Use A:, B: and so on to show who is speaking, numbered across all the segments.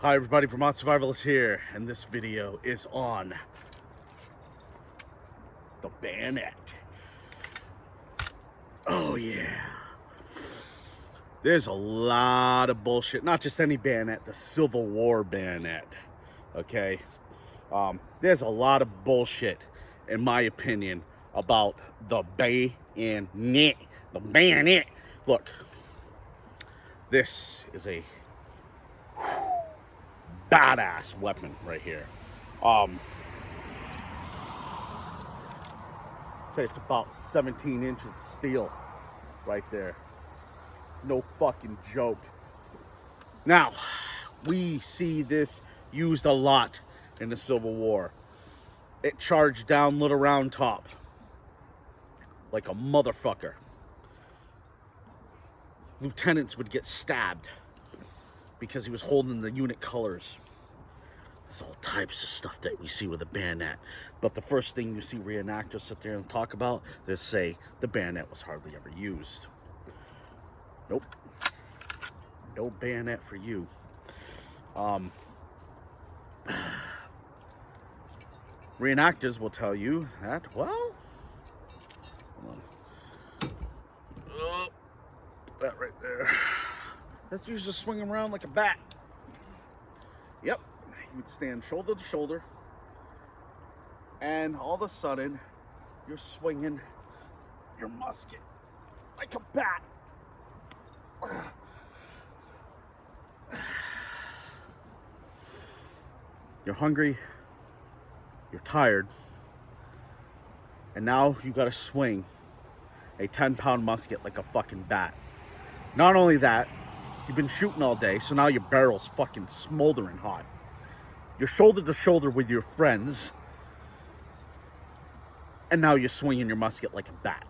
A: Hi everybody, Vermont Survivalist here, and this video is on the Bayonet. Oh yeah. There's a lot of bullshit, not just any bayonet, the Civil War bayonet, okay? There's a lot of bullshit, in my opinion, about the bayonet. The bayonet. Look, this is a badass weapon right here. Say it's about 17 inches of steel right there. No fucking joke. Now, we see this used a lot in the Civil War. It charged down Little Round Top like a motherfucker. Lieutenants would get stabbed because he was holding the unit colors. There's all types of stuff that we see with a bayonet. But the first thing you see reenactors sit there and talk about, they say the bayonet was hardly ever used. Nope. No bayonet for you. Reenactors will tell you that, well, hold on. Oh, that right there. That's usually swinging around like a bat. Yep. You would stand shoulder to shoulder, and all of a sudden, you're swinging your musket like a bat. You're hungry, you're tired, and now you gotta swing a 10-pound musket like a fucking bat. Not only that, you've been shooting all day, so now your barrel's fucking smoldering hot. You're shoulder to shoulder with your friends, and now you're swinging your musket like a bat.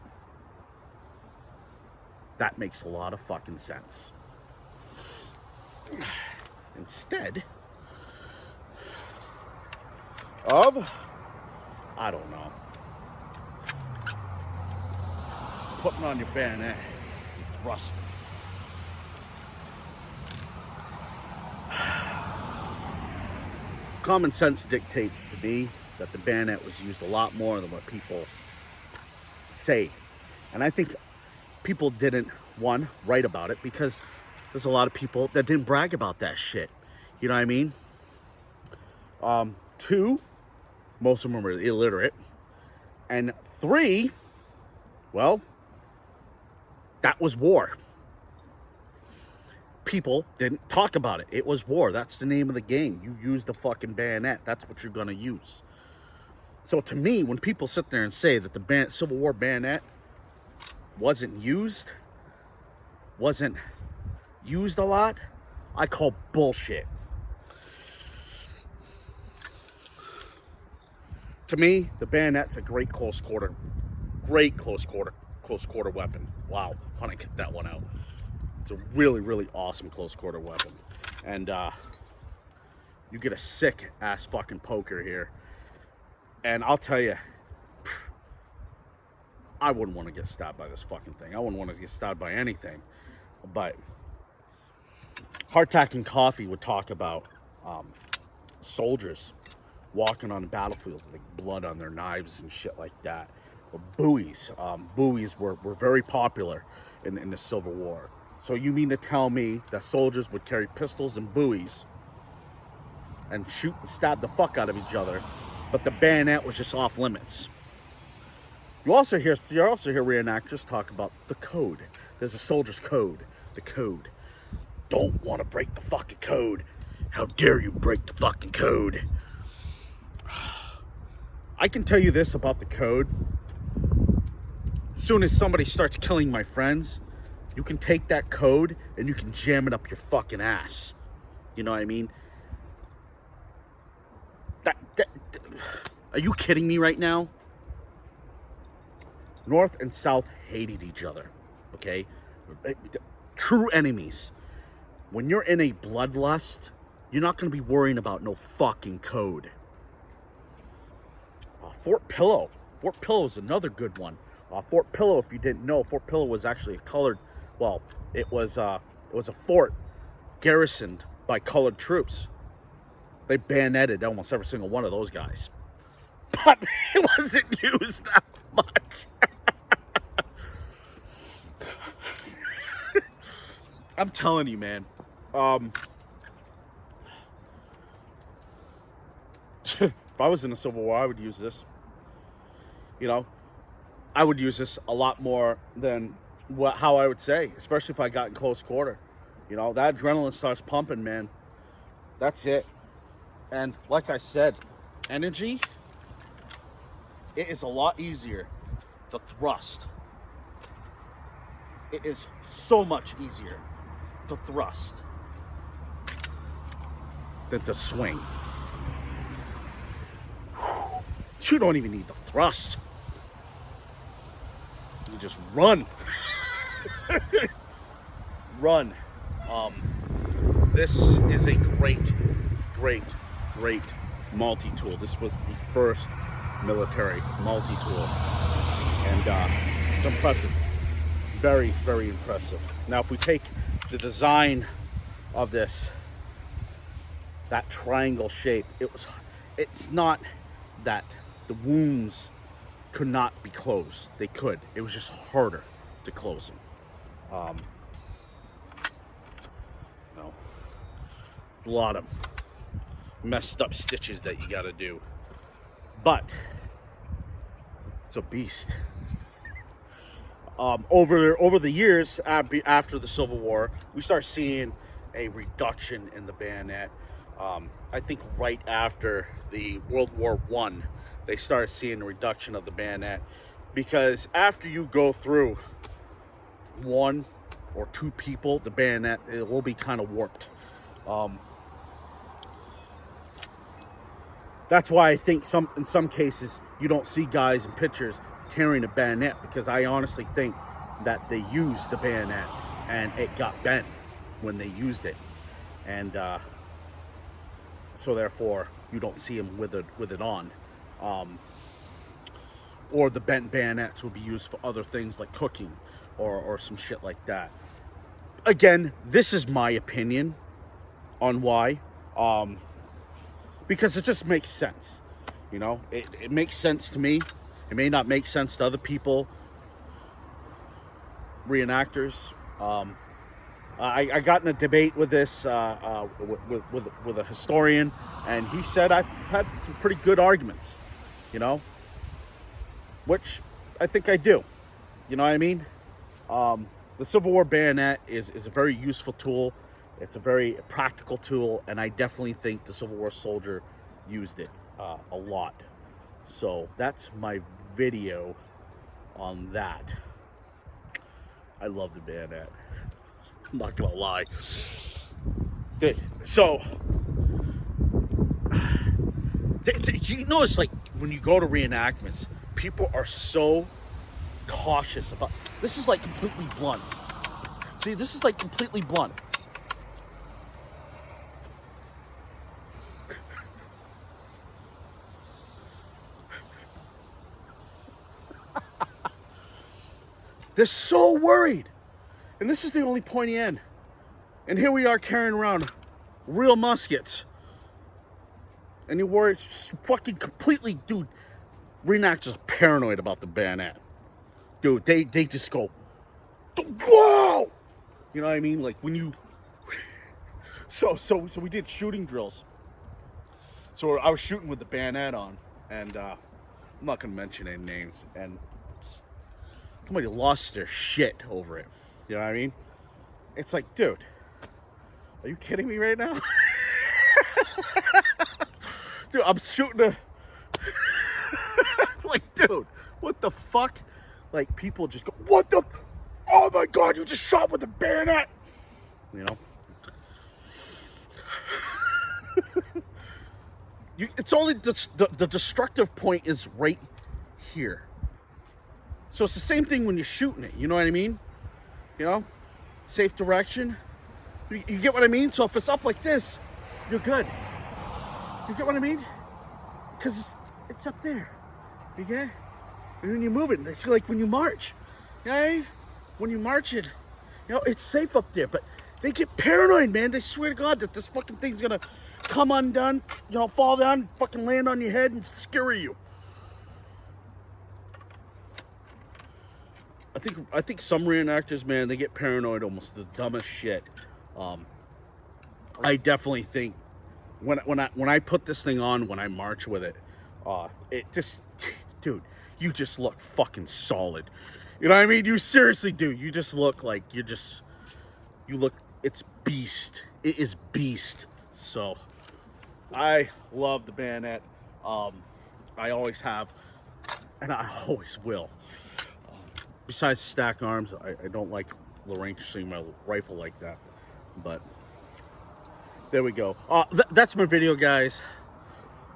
A: That makes a lot of fucking sense. Instead of, I don't know, putting on your bayonet and thrusting. Common sense dictates to me that the bayonet was used a lot more than what people say. And I think people didn't, one, write about it because there's a lot of people that didn't brag about that shit. You know what I mean? Two, most of them are illiterate. And three, well, that was war. People didn't talk about it. It was war. That's the name of the game. You use the fucking bayonet. That's what you're gonna use. So to me, when people sit there and say that the Civil War bayonet wasn't used a lot, I call bullshit. To me, the bayonet's a great close quarter weapon. Wow, I want to get that one out. It's a really, really awesome close quarter weapon. And you get a sick ass fucking poker here. And I'll tell you, I wouldn't want to get stabbed by this fucking thing. I wouldn't want to get stabbed by anything. But Hardtack and Coffee would talk about soldiers walking on the battlefield with like blood on their knives and shit like that. Or buoys. Buoys were very popular in the Civil War. So you mean to tell me that soldiers would carry pistols and buoys and shoot and stab the fuck out of each other, but the bayonet was just off limits? You also hear reenactors talk about the code. There's a soldier's code. The code. Don't want to break the fucking code. How dare you break the fucking code? I can tell you this about the code. As soon as somebody starts killing my friends, you can take that code and you can jam it up your fucking ass. You know what I mean? Are you kidding me right now? North and South hated each other, okay? True enemies. When you're in a bloodlust, you're not going to be worrying about no fucking code. Fort Pillow. Fort Pillow is another good one. Fort Pillow, if you didn't know, Fort Pillow was actually a colored, well, it was a fort garrisoned by colored troops. They bayoneted almost every single one of those guys. But it wasn't used that much. I'm telling you, man. If I was in the Civil War, I would use this. You know, I would use this a lot more than how I would say, especially if I got in close quarter. You know, that adrenaline starts pumping, man. That's it. And like I said, energy, it is a lot easier to thrust. It is so much easier to thrust than to swing. You don't even need to thrust. You just run. Run. This is a great multi-tool. This was the first military multi-tool. And it's impressive. Very, very impressive. Now, if we take the design of this, that triangle shape, it's not that the wounds could not be closed. They could. It was just harder to close them. You know, a lot of messed up stitches that you got to do, but it's a beast. Over the years after the Civil War, we start seeing a reduction in the bayonet. I think right after the World War I, they started seeing a reduction of the bayonet, because after you go through one or two people, the bayonet, it will be kind of warped. That's why I think in some cases you don't see guys in pictures carrying a bayonet, because I honestly think that they used the bayonet and it got bent when they used it, and so therefore you don't see them with it on. Or the bent bayonets will be used for other things like cooking or some shit like that. Again, this is my opinion on why, because it just makes sense. You know, it makes sense to me. It may not make sense to other people, reenactors. I got in a debate with this with a historian, and he said I had some pretty good arguments, you know, which I think I do. You know what I mean? The Civil War bayonet is a very useful tool. It's a very practical tool, and I definitely think the Civil War soldier used it a lot. So that's my video on that. I love the bayonet. I'm not gonna lie. So, you notice, like, when you go to reenactments, people are so cautious about. This is like completely blunt. See, this is like completely blunt. They're so worried. And this is the only pointy end. And here we are carrying around real muskets. And you worry, it's fucking completely, dude. Reenactors are paranoid about the bayonet. Dude, they just go, whoa! You know what I mean? Like when you, so we did shooting drills. So I was shooting with the bayonet on, and I'm not gonna mention any names, and somebody lost their shit over it. You know what I mean? It's like, dude, are you kidding me right now? Dude, I'm shooting a... like, dude, what the fuck? Like, people just go, what the... Oh my God, you just shot with a bayonet! You know? It's only... The destructive point is right here. So it's the same thing when you're shooting it, you know what I mean? You know? Safe direction. You get what I mean? So if it's up like this, you're good. You get what I mean? Because it's up there. You get? And when you move it, it's like when you march. You know what I mean? When you march it, you know, it's safe up there. But they get paranoid, man. They swear to God that this fucking thing's gonna come undone, you know, fall down, fucking land on your head and skewer you. I think some reenactors, man, they get paranoid, almost the dumbest shit. I definitely think when I put this thing on, when I march with it, it just, dude, you just look fucking solid. You know what I mean? You seriously do. You just look like you look. It's beast. It is beast. So I love the Bayonet. I always have, and I always will. Besides stack arms, I don't like relinquishing my rifle like that. But there we go. That's my video, guys.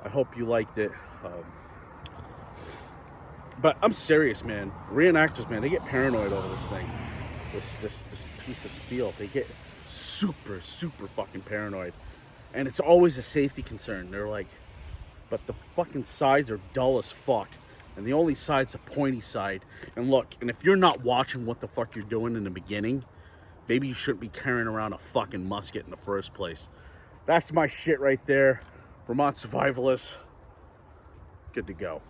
A: I hope you liked it. But I'm serious, man. Reenactors, man, they get paranoid over this thing. This piece of steel. They get super fucking paranoid. And it's always a safety concern. They're like, but the fucking sides are dull as fuck. And the only side's the pointy side. And look, and if you're not watching what the fuck you're doing in the beginning, maybe you shouldn't be carrying around a fucking musket in the first place. That's my shit right there. Vermont Survivalists. Good to go.